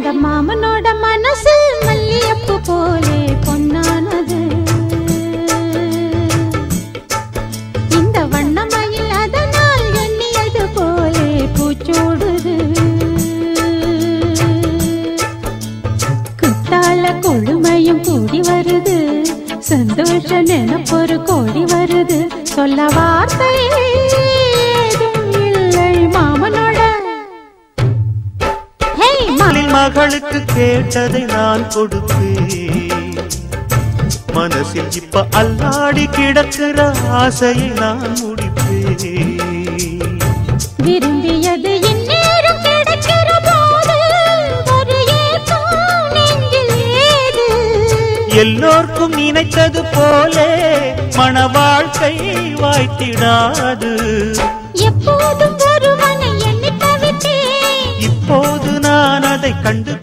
அந்த மாமனோட மனசு மல்லியப்பு போலே பொன்னானது. இந்த வண்ணமயில் அதனால் எண்ணியது போலே பூச்சூடுது. குத்தால கொழுமையும் கூடி வருது, சந்தோஷ நினைப்பொரு கோடி வருது. சொல்ல வார்த்தை இல்லை மாமனோட. மகளுக்கு கேட்டதை நான் கொடுப்பேன். மனசில் இப்ப அல்லாடி கிடக்கிற ஆசையை நான் முடிப்பேன். விரும்பியது இந்நேரம் கிடைக்கிற போது ஒரு ஏக்கம் நெஞ்சில் ஏது. எல்லோர்க்கும் நினைத்தது போலே மன வாழ்க்கை வாய்த்திடாது. எப்போதும் ஒருவனை எண்ணி தவித்தேன், இப்போது நான் அதை கண்டு